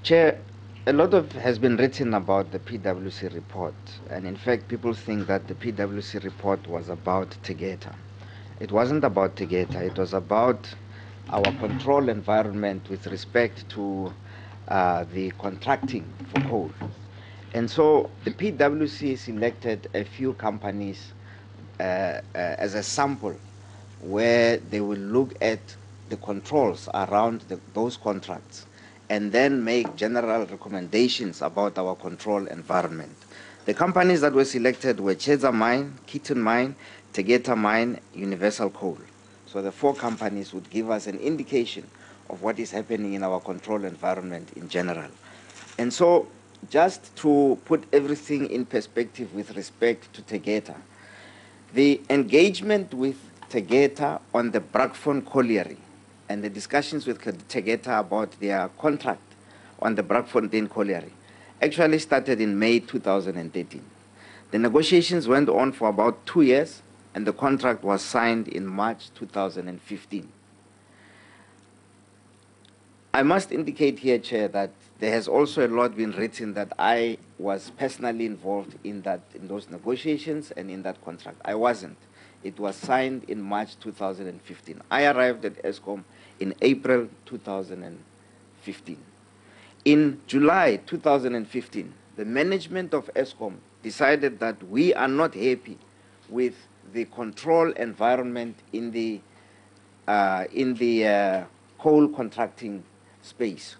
Chair, a lot of has been written about the PWC report, and in fact, people think that the PWC report was about Tegeta. It wasn't about Tegeta, it was about our control environment with respect to the contracting for coal. And so the PWC selected a few companies as a sample where they will look at the controls around those contracts and then make general recommendations about our control environment. The companies that were selected were Cheza Mine, Keaton Mine, Tegeta Mine, Universal Coal. So the four companies would give us an indication of what is happening in our control environment in general. And so just to put everything in perspective with respect to Tegeta, the engagement with Tegeta on the Brakfon colliery and the discussions with Tegeta about their contract on the Brakfontein colliery actually started in May 2013. The negotiations went on for about 2 years, and the contract was signed in March 2015. I must indicate here, Chair, that there has also a lot been written that I was personally involved in those negotiations and in that contract. I wasn't. It was signed in March 2015. I arrived at Eskom in April 2015. In July 2015, the management of Eskom decided that we are not happy with the control environment in the coal contracting space.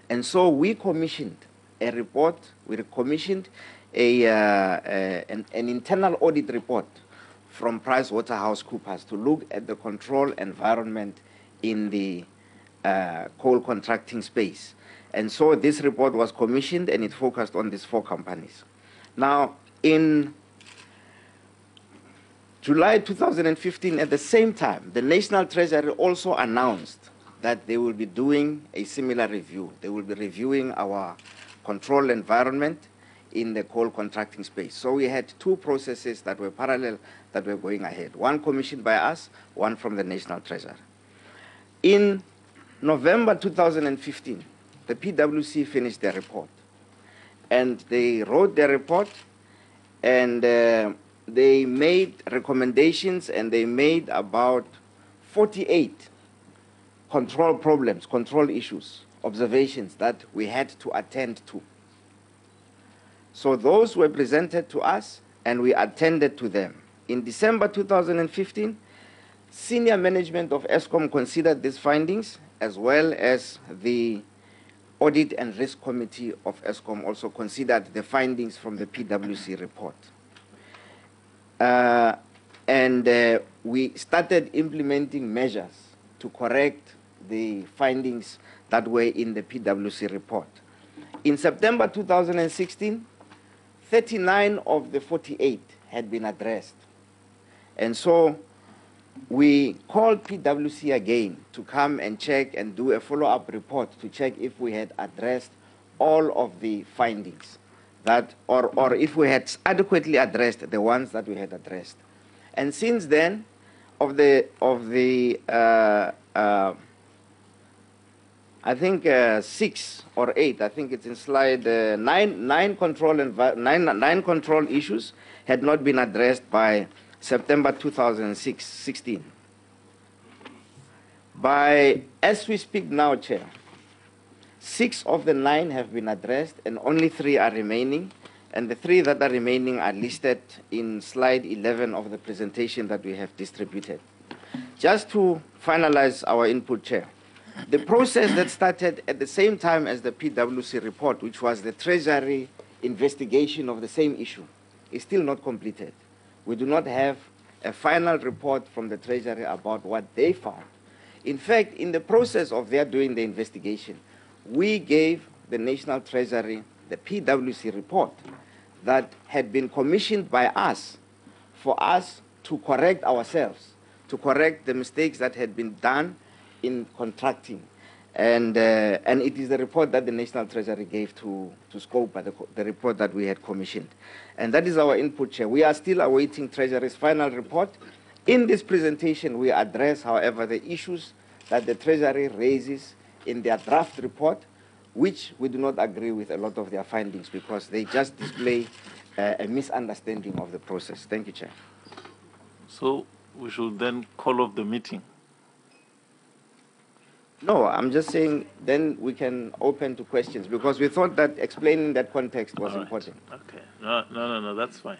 And so we commissioned a report, we commissioned an internal audit report from PricewaterhouseCoopers to look at the control environment in the coal contracting space. And so this report was commissioned and it focused on these four companies. Now, in July 2015, at the same time, the National Treasury also announced that they will be doing a similar review. They will be reviewing our control environment in the coal contracting space. So we had two processes that were parallel, that were going ahead. One commissioned by us, one from the National Treasury. In November 2015, the PWC finished their report. And they wrote their report, and they made recommendations, and they made about 48 control problems, control issues, observations that we had to attend to. So those were presented to us, and we attended to them. In December 2015, senior management of Eskom considered these findings, as well as the Audit and Risk Committee of Eskom also considered the findings from the PWC report. We started implementing measures to correct the findings that were in the PWC report. In September 2016, 39 of the 48 had been addressed. And so we called PWC again to come and check and do a follow-up report to check if we had addressed all of the findings, that, or if we had adequately addressed the ones that we had addressed. And since then, I think 6 or 8, I think it's in slide nine control issues had not been addressed by September 2016. As we speak now, Chair, 6 of the 9 have been addressed and only 3 are remaining, and the 3 that are remaining are listed in slide 11 of the presentation that we have distributed. Just to finalize our input, Chair, the process that started at the same time as the PWC report, which was the Treasury investigation of the same issue, is still not completed. We do not have a final report from the Treasury about what they found. In fact, in the process of their doing the investigation, we gave the National Treasury the PWC report that had been commissioned by us for us to correct ourselves, to correct the mistakes that had been done in contracting. And it is the report that the National Treasury gave to Scopa, the report that we had commissioned. And that is our input, Chair. We are still awaiting Treasury's final report. In this presentation, we address, however, the issues that the Treasury raises in their draft report, which we do not agree with a lot of their findings because they just display a misunderstanding of the process. Thank you, Chair. So we should then call off the meeting. No, I'm just saying then we can open to questions because we thought that explaining that context was All right. important. Okay. No, that's fine.